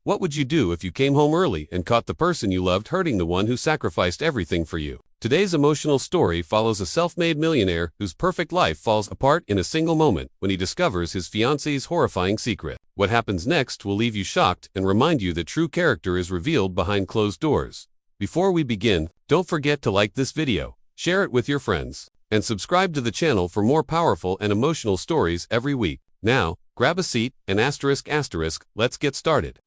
What would you do if you came home early and caught the person you loved hurting the one who sacrificed everything for you? Today's emotional story follows a self-made millionaire whose perfect life falls apart in a single moment when he discovers his fiancée's horrifying secret. What happens next will leave you shocked and remind you that true character is revealed behind closed doors. Before we begin, don't forget to like this video, share it with your friends, and subscribe to the channel for more powerful and emotional stories every week. Now, grab a seat and ***, let's get started.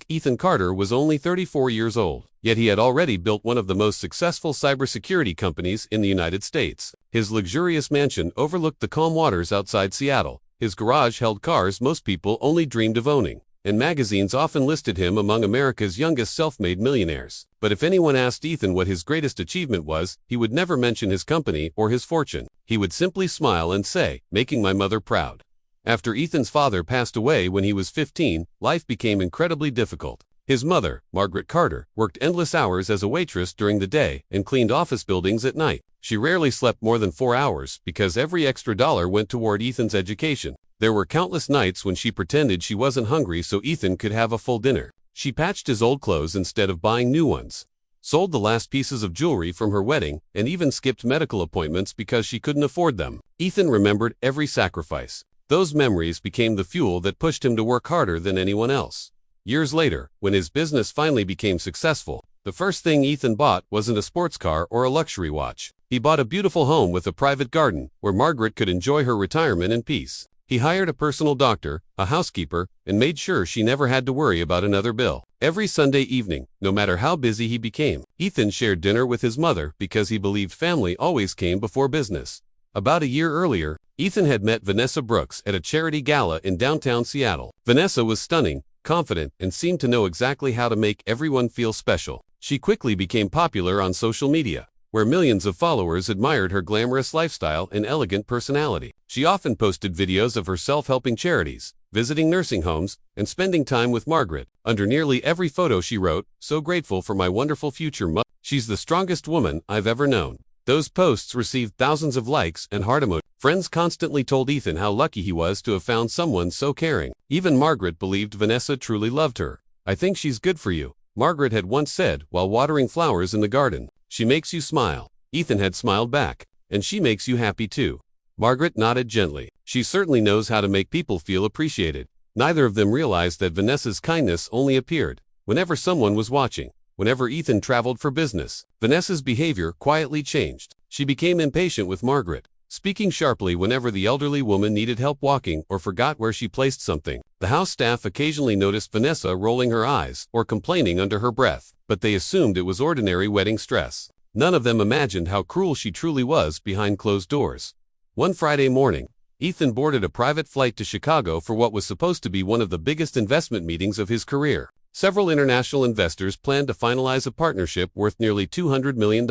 Ethan Carter was only 34 years old, yet he had already built one of the most successful cybersecurity companies in the United States. His luxurious mansion overlooked the calm waters outside Seattle. His garage held cars most people only dreamed of owning, and magazines often listed him among America's youngest self-made millionaires. But if anyone asked Ethan what his greatest achievement was, he would never mention his company or his fortune. He would simply smile and say, "Making my mother proud." After Ethan's father passed away when he was 15, life became incredibly difficult. His mother, Margaret Carter, worked endless hours as a waitress during the day and cleaned office buildings at night. She rarely slept more than 4 hours because every extra dollar went toward Ethan's education. There were countless nights when she pretended she wasn't hungry so Ethan could have a full dinner. She patched his old clothes instead of buying new ones, sold the last pieces of jewelry from her wedding, and even skipped medical appointments because she couldn't afford them. Ethan remembered every sacrifice. Those memories became the fuel that pushed him to work harder than anyone else. Years later, when his business finally became successful, the first thing Ethan bought wasn't a sports car or a luxury watch. He bought a beautiful home with a private garden where Margaret could enjoy her retirement in peace. He hired a personal doctor, a housekeeper, and made sure she never had to worry about another bill. Every Sunday evening, no matter how busy he became, Ethan shared dinner with his mother because he believed family always came before business. About a year earlier, Ethan had met Vanessa Brooks at a charity gala in downtown Seattle. Vanessa was stunning, confident, and seemed to know exactly how to make everyone feel special. She quickly became popular on social media, where millions of followers admired her glamorous lifestyle and elegant personality. She often posted videos of herself helping charities, visiting nursing homes, and spending time with Margaret. Under nearly every photo she wrote, "So grateful for my wonderful future mother. She's the strongest woman I've ever known." Those posts received thousands of likes and heart emojis. Friends constantly told Ethan how lucky he was to have found someone so caring. Even Margaret believed Vanessa truly loved her. "I think she's good for you," Margaret had once said while watering flowers in the garden. "She makes you smile." Ethan had smiled back. "And she makes you happy too." Margaret nodded gently. "She certainly knows how to make people feel appreciated." Neither of them realized that Vanessa's kindness only appeared whenever someone was watching. Whenever Ethan traveled for business, Vanessa's behavior quietly changed. She became impatient with Margaret, speaking sharply whenever the elderly woman needed help walking or forgot where she placed something. The house staff occasionally noticed Vanessa rolling her eyes or complaining under her breath, but they assumed it was ordinary wedding stress. None of them imagined how cruel she truly was behind closed doors. One Friday morning, Ethan boarded a private flight to Chicago for what was supposed to be one of the biggest investment meetings of his career. Several international investors planned to finalize a partnership worth nearly $200 million.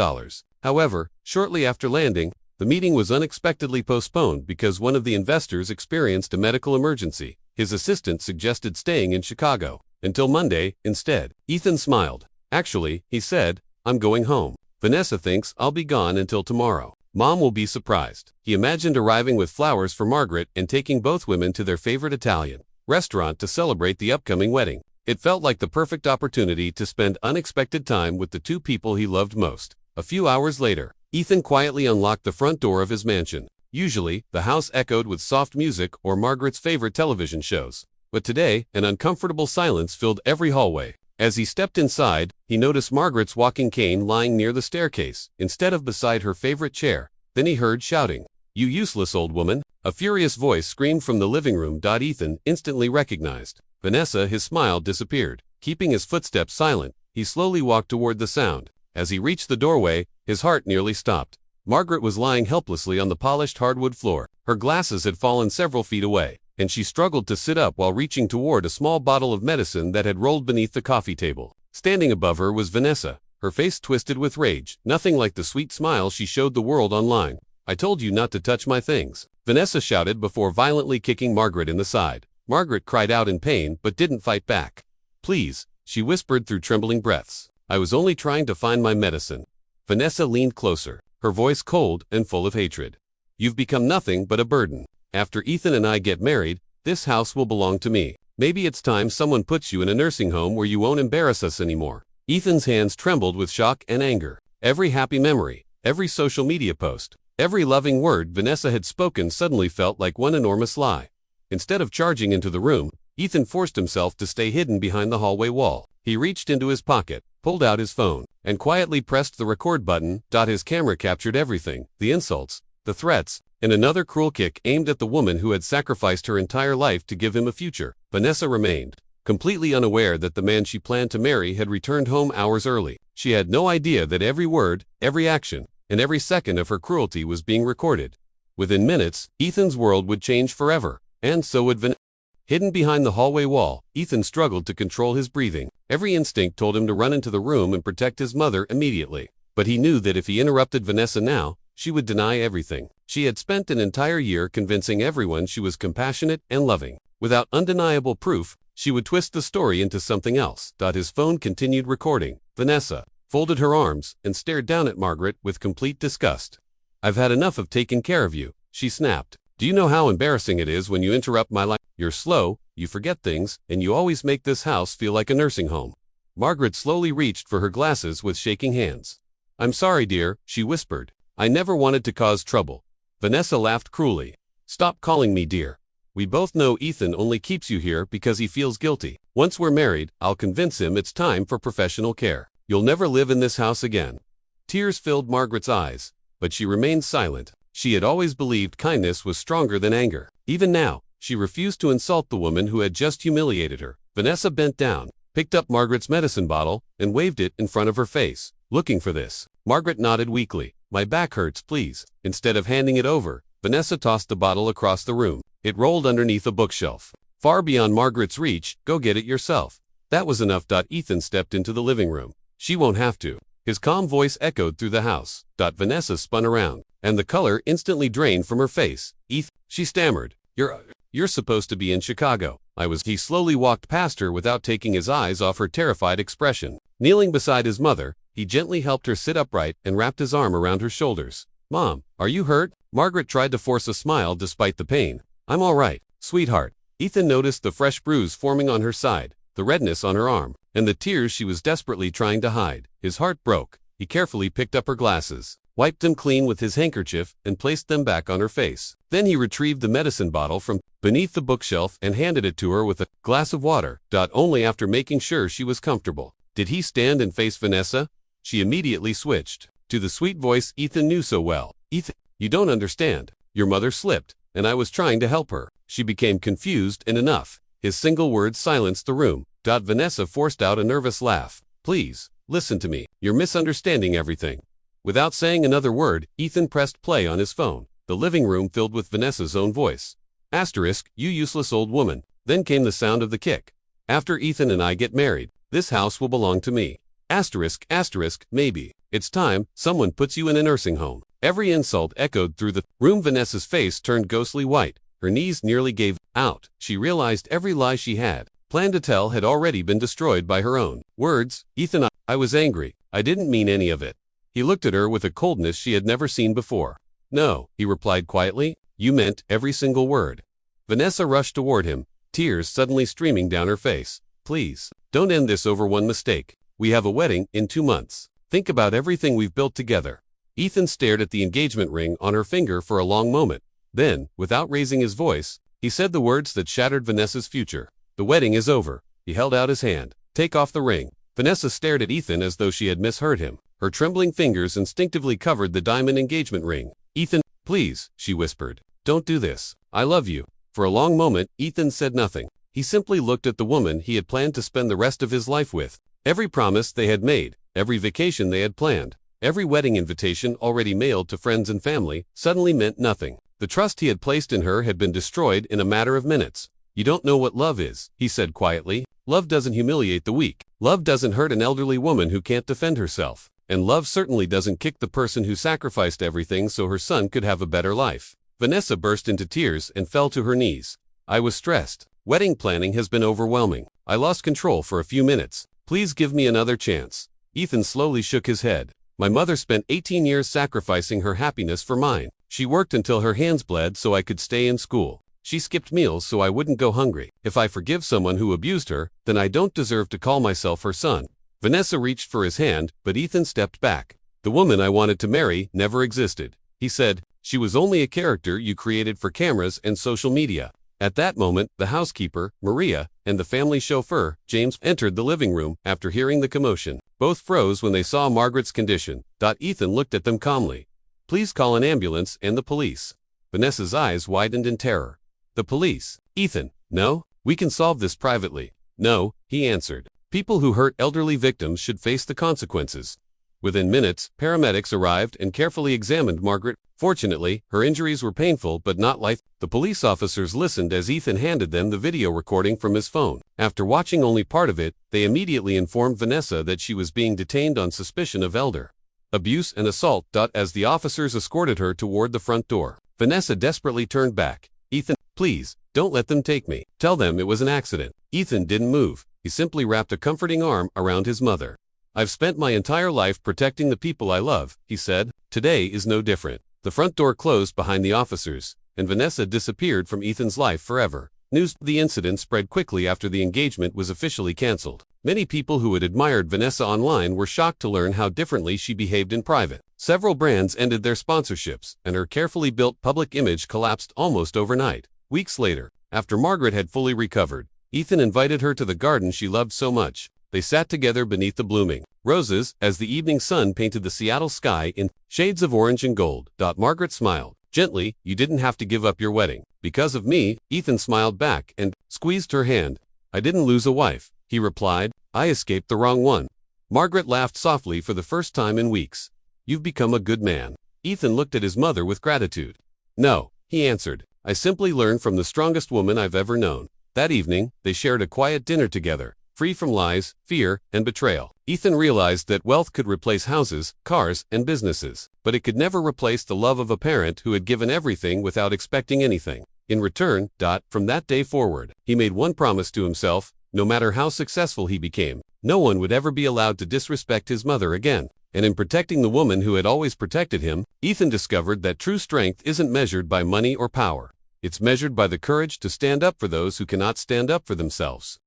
However, shortly after landing, the meeting was unexpectedly postponed because one of the investors experienced a medical emergency. His assistant suggested staying in Chicago until Monday instead. Ethan smiled. "Actually," he said, "I'm going home. Vanessa thinks I'll be gone until tomorrow. Mom will be surprised." He imagined arriving with flowers for Margaret and taking both women to their favorite Italian restaurant to celebrate the upcoming wedding. It felt like the perfect opportunity to spend unexpected time with the two people he loved most. A few hours later, Ethan quietly unlocked the front door of his mansion. Usually, the house echoed with soft music or Margaret's favorite television shows. But today, an uncomfortable silence filled every hallway. As he stepped inside, he noticed Margaret's walking cane lying near the staircase, instead of beside her favorite chair. Then he heard shouting, "You useless old woman!" A furious voice screamed from the living room. Ethan instantly recognized Vanessa. His smile disappeared. Keeping his footsteps silent, he slowly walked toward the sound. As he reached the doorway, his heart nearly stopped. Margaret was lying helplessly on the polished hardwood floor. Her glasses had fallen several feet away, and she struggled to sit up while reaching toward a small bottle of medicine that had rolled beneath the coffee table. Standing above her was Vanessa, her face twisted with rage, nothing like the sweet smile she showed the world online. "I told you not to touch my things," Vanessa shouted before violently kicking Margaret in the side. Margaret cried out in pain but didn't fight back. "Please," she whispered through trembling breaths. "I was only trying to find my medicine." Vanessa leaned closer, her voice cold and full of hatred. "You've become nothing but a burden. After Ethan and I get married, this house will belong to me. Maybe it's time someone puts you in a nursing home where you won't embarrass us anymore." Ethan's hands trembled with shock and anger. Every happy memory, every social media post, every loving word Vanessa had spoken suddenly felt like one enormous lie. Instead of charging into the room, Ethan forced himself to stay hidden behind the hallway wall. He reached into his pocket, pulled out his phone, and quietly pressed the record button. His camera captured everything: the insults, the threats, and another cruel kick aimed at the woman who had sacrificed her entire life to give him a future. Vanessa remained completely unaware that the man she planned to marry had returned home hours early. She had no idea that every word, every action, and every second of her cruelty was being recorded. Within minutes, Ethan's world would change forever, and so would Vanessa. Hidden behind the hallway wall, Ethan struggled to control his breathing. Every instinct told him to run into the room and protect his mother immediately. But he knew that if he interrupted Vanessa now, she would deny everything. She had spent an entire year convincing everyone she was compassionate and loving. Without undeniable proof, she would twist the story into something else. His phone continued recording. Vanessa folded her arms and stared down at Margaret with complete disgust. "I've had enough of taking care of you," she snapped. "Do you know how embarrassing it is when you interrupt my life? You're slow, you forget things, and you always make this house feel like a nursing home." Margaret slowly reached for her glasses with shaking hands. "I'm sorry, dear," she whispered. "I never wanted to cause trouble." Vanessa laughed cruelly. "Stop calling me dear. We both know Ethan only keeps you here because he feels guilty. Once we're married, I'll convince him it's time for professional care. You'll never live in this house again." Tears filled Margaret's eyes, but she remained silent. She had always believed kindness was stronger than anger. Even now, she refused to insult the woman who had just humiliated her. Vanessa bent down, picked up Margaret's medicine bottle, and waved it in front of her face. "Looking for this?" Margaret nodded weakly. "My back hurts, please." Instead of handing it over, Vanessa tossed the bottle across the room. It rolled underneath a bookshelf, far beyond Margaret's reach. "Go get it yourself." That was enough. Ethan stepped into the living room. "She won't have to." His calm voice echoed through the house. Vanessa spun around, and the color instantly drained from her face. "Ethan," she stammered. You're supposed to be in Chicago." He slowly walked past her without taking his eyes off her terrified expression. Kneeling beside his mother, he gently helped her sit upright and wrapped his arm around her shoulders. "Mom, are you hurt?" Margaret tried to force a smile despite the pain. "I'm all right, sweetheart." Ethan noticed the fresh bruise forming on her side, the redness on her arm, and the tears she was desperately trying to hide. His heart broke. He carefully picked up her glasses, wiped them clean with his handkerchief, and placed them back on her face. Then he retrieved the medicine bottle from beneath the bookshelf and handed it to her with a glass of water. Only after making sure she was comfortable did he stand and face Vanessa. She immediately switched to the sweet voice Ethan knew so well. "Ethan, you don't understand. Your mother slipped, and I was trying to help her." She became confused, and enough. His single words silenced the room. Vanessa forced out a nervous laugh. "Please, listen to me. You're misunderstanding everything." Without saying another word, Ethan pressed play on his phone. The living room filled with Vanessa's own voice. "Asterisk, you useless old woman." Then came the sound of the kick. "After Ethan and I get married, this house will belong to me. Asterisk, asterisk, maybe. It's time someone puts you in a nursing home." Every insult echoed through the room. Vanessa's face turned ghostly white. Her knees nearly gave out. She realized every lie she had planned to tell had already been destroyed by her own words. "Ethan, I was angry. I didn't mean any of it." He looked at her with a coldness she had never seen before. "No," he replied quietly. "You meant every single word." Vanessa rushed toward him, tears suddenly streaming down her face. "Please, don't end this over one mistake. We have a wedding in 2 months. Think about everything we've built together." Ethan stared at the engagement ring on her finger for a long moment. Then, without raising his voice, he said the words that shattered Vanessa's future. "The wedding is over." He held out his hand. "Take off the ring." Vanessa stared at Ethan as though she had misheard him. Her trembling fingers instinctively covered the diamond engagement ring. "Ethan, please," she whispered. "Don't do this. I love you." For a long moment, Ethan said nothing. He simply looked at the woman he had planned to spend the rest of his life with. Every promise they had made, every vacation they had planned, every wedding invitation already mailed to friends and family, suddenly meant nothing. The trust he had placed in her had been destroyed in a matter of minutes. "You don't know what love is," he said quietly. "Love doesn't humiliate the weak. Love doesn't hurt an elderly woman who can't defend herself. And love certainly doesn't kick the person who sacrificed everything so her son could have a better life." Vanessa burst into tears and fell to her knees. "I was stressed. Wedding planning has been overwhelming. I lost control for a few minutes. Please give me another chance." Ethan slowly shook his head. "My mother spent 18 years sacrificing her happiness for mine. She worked until her hands bled so I could stay in school. She skipped meals so I wouldn't go hungry. If I forgive someone who abused her, then I don't deserve to call myself her son." Vanessa reached for his hand, but Ethan stepped back. "The woman I wanted to marry never existed," he said. "She was only a character you created for cameras and social media." At that moment, the housekeeper, Maria, and the family chauffeur, James, entered the living room after hearing the commotion. Both froze when they saw Margaret's condition. Ethan looked at them calmly. "Please call an ambulance and the police." Vanessa's eyes widened in terror. "The police?" "Ethan, no, we can solve this privately." "No," he answered. "People who hurt elderly victims should face the consequences." Within minutes, paramedics arrived and carefully examined Margaret. Fortunately, her injuries were painful but not life. The police officers listened as Ethan handed them the video recording from his phone. After watching only part of it, they immediately informed Vanessa that she was being detained on suspicion of elder abuse and assault. As the officers escorted her toward the front door, Vanessa desperately turned back. "Ethan, please, don't let them take me. Tell them it was an accident." Ethan didn't move. He simply wrapped a comforting arm around his mother. "I've spent my entire life protecting the people I love," he said. "Today is no different." The front door closed behind the officers, and Vanessa disappeared from Ethan's life forever. News of the incident spread quickly after the engagement was officially canceled. Many people who had admired Vanessa online were shocked to learn how differently she behaved in private. Several brands ended their sponsorships, and her carefully built public image collapsed almost overnight. Weeks later, after Margaret had fully recovered, Ethan invited her to the garden she loved so much. They sat together beneath the blooming roses as the evening sun painted the Seattle sky in shades of orange and gold. Margaret smiled gently. "You didn't have to give up your wedding because of me." Ethan smiled back and squeezed her hand. "I didn't lose a wife," he replied. "I escaped the wrong one." Margaret laughed softly for the first time in weeks. "You've become a good man." Ethan looked at his mother with gratitude. "No," he answered. "I simply learned from the strongest woman I've ever known." That evening, they shared a quiet dinner together, free from lies, fear, and betrayal. Ethan realized that wealth could replace houses, cars, and businesses, but it could never replace the love of a parent who had given everything without expecting anything in return. From that day forward, he made one promise to himself: no matter how successful he became, no one would ever be allowed to disrespect his mother again. And in protecting the woman who had always protected him, Ethan discovered that true strength isn't measured by money or power. It's measured by the courage to stand up for those who cannot stand up for themselves.